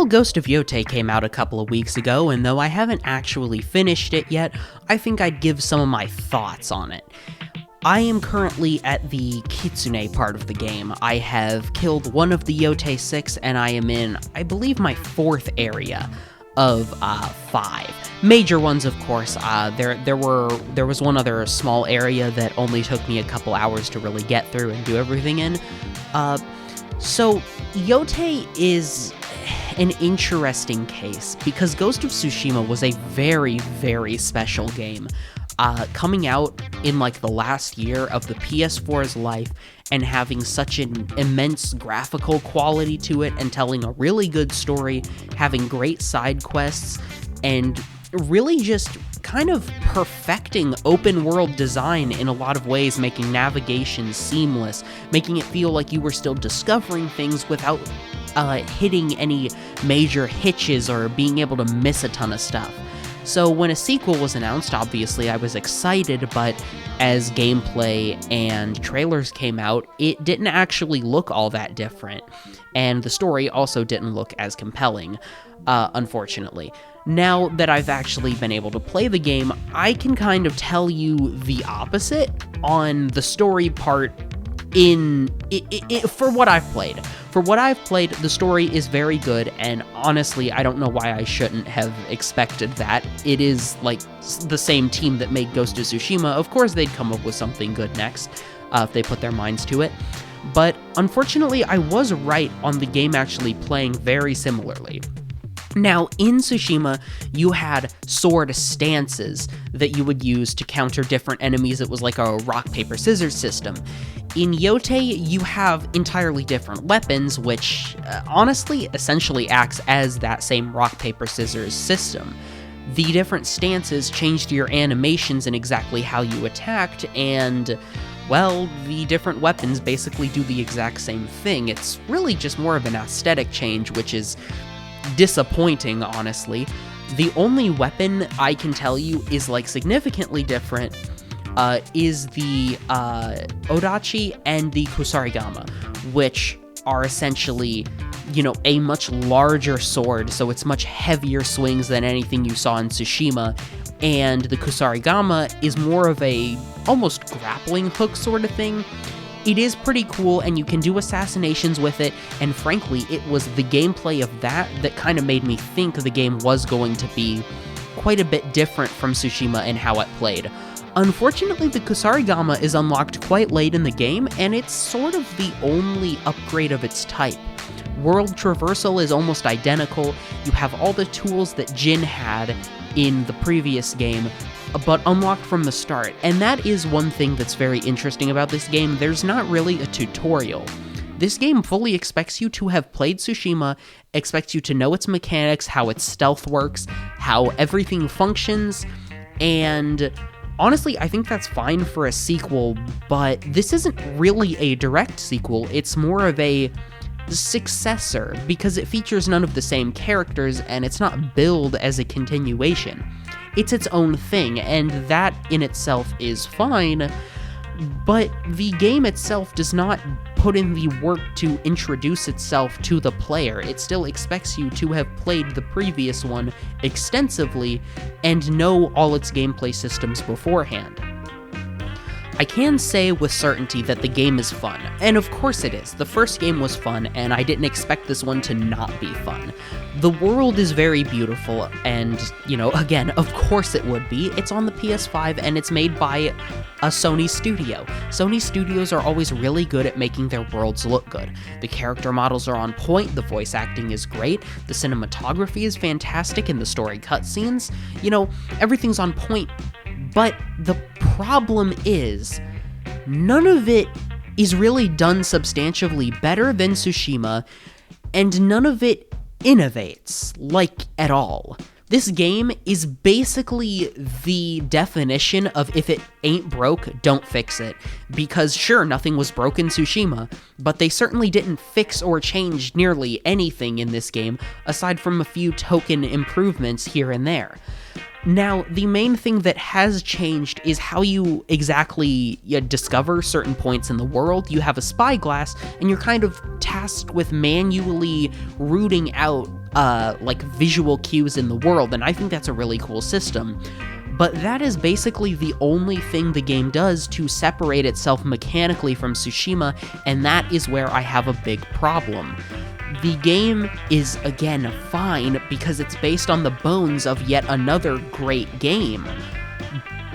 Ghost of Yotei came out a couple of weeks ago, and though I haven't actually finished it yet, I think I'd give some of my thoughts on it. I am currently at the Kitsune part of the game. I have killed one of the Yotei 6, and I am in, I believe, my 4th area of 5. Major ones, of course. There was one other small area that only took me a couple hours to really get through and do everything in. So Yotei is an interesting case because Ghost of Tsushima was a very, very special game. Coming out in like the last year of the PS4's life and having such an immense graphical quality to it and telling a really good story, having great side quests, and really just kind of perfecting open world design in a lot of ways, making navigation seamless, making it feel like you were still discovering things without hitting any major hitches or being able to miss a ton of stuff. So when a sequel was announced, obviously I was excited, but as gameplay and trailers came out, it didn't actually look all that different, and the story also didn't look as compelling, unfortunately. Now that I've actually been able to play the game, I can kind of tell you the opposite on the story part for what I've played. For what I've played, the story is very good, and honestly, I don't know why I shouldn't have expected that. It is, like, the same team that made Ghost of Tsushima. Of course they'd come up with something good next, if they put their minds to it. But unfortunately, I was right on the game actually playing very similarly. Now, in Tsushima, you had sword stances that you would use to counter different enemies. It was like a rock, paper, scissors system. In Yotei, you have entirely different weapons, which honestly essentially acts as that same rock, paper, scissors system. The different stances changed your animations and exactly how you attacked, and well, the different weapons basically do the exact same thing. It's really just more of an aesthetic change, which is disappointing, honestly. The only weapon I can tell you is like significantly different is the Odachi and the Kusarigama, which are essentially, you know, a much larger sword, so it's much heavier swings than anything you saw in Tsushima, and the Kusarigama is more of a almost grappling hook sort of thing. It is pretty cool, and you can do assassinations with it, and frankly, it was the gameplay of that kind of made me think the game was going to be quite a bit different from Tsushima and how it played. Unfortunately, the Kusarigama is unlocked quite late in the game, and it's sort of the only upgrade of its type. World traversal is almost identical. You have all the tools that Jin had in the previous game, but unlocked from the start, and that is one thing that's very interesting about this game. There's not really a tutorial. This game fully expects you to have played Tsushima, expects you to know its mechanics, how its stealth works, how everything functions, and honestly, I think that's fine for a sequel, but this isn't really a direct sequel. It's more of a successor, because it features none of the same characters, and it's not billed as a continuation. It's its own thing, and that in itself is fine, but the game itself does not put in the work to introduce itself to the player. It still expects you to have played the previous one extensively and know all its gameplay systems beforehand. I can say with certainty that the game is fun, and of course it is. The first game was fun, and I didn't expect this one to not be fun. The world is very beautiful, and, you know, again, of course it would be. It's on the PS5, and it's made by a Sony studio. Sony studios are always really good at making their worlds look good. The character models are on point, the voice acting is great, the cinematography is fantastic, and the story cutscenes, you know, everything's on point. But the problem is, none of it is really done substantially better than Tsushima, and none of it innovates, like, at all. This game is basically the definition of if it ain't broke, don't fix it. Because sure, nothing was broke in Tsushima, but they certainly didn't fix or change nearly anything in this game, aside from a few token improvements here and there. Now, the main thing that has changed is how you exactly discover certain points in the world. You have a spyglass, and you're kind of tasked with manually rooting out like visual cues in the world, and I think that's a really cool system. But that is basically the only thing the game does to separate itself mechanically from Tsushima, and that is where I have a big problem. The game is, again, fine because it's based on the bones of yet another great game,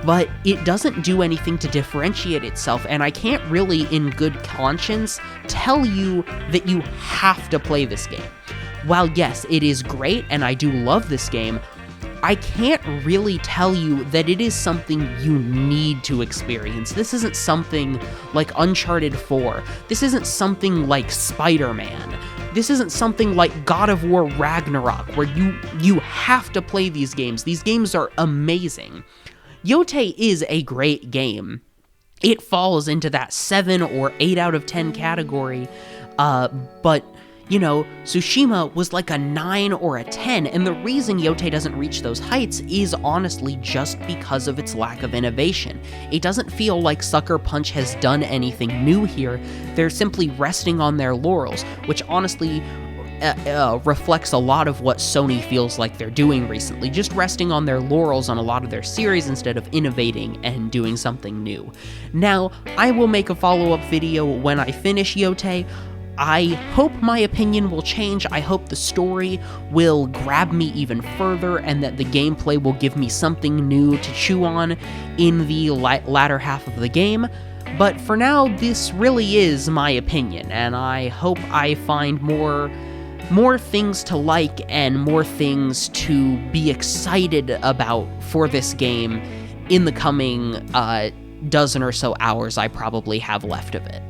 but it doesn't do anything to differentiate itself, and I can't really, in good conscience, tell you that you have to play this game. While yes, it is great, and I do love this game, I can't really tell you that it is something you need to experience. This isn't something like Uncharted 4. This isn't something like Spider-Man. This isn't something like God of War Ragnarok, where you have to play these games. These games are amazing. Yotei is a great game. It falls into that 7 or 8 out of 10 category, but you know, Tsushima was like a 9 or a 10, and the reason Yotei doesn't reach those heights is honestly just because of its lack of innovation. It doesn't feel like Sucker Punch has done anything new here. They're simply resting on their laurels, which honestly reflects a lot of what Sony feels like they're doing recently, just resting on their laurels on a lot of their series instead of innovating and doing something new. Now, I will make a follow-up video when I finish Yotei. I hope my opinion will change. I hope the story will grab me even further and that the gameplay will give me something new to chew on in the latter half of the game. But for now, this really is my opinion, and I hope I find more things to like and more things to be excited about for this game in the coming dozen or so hours I probably have left of it.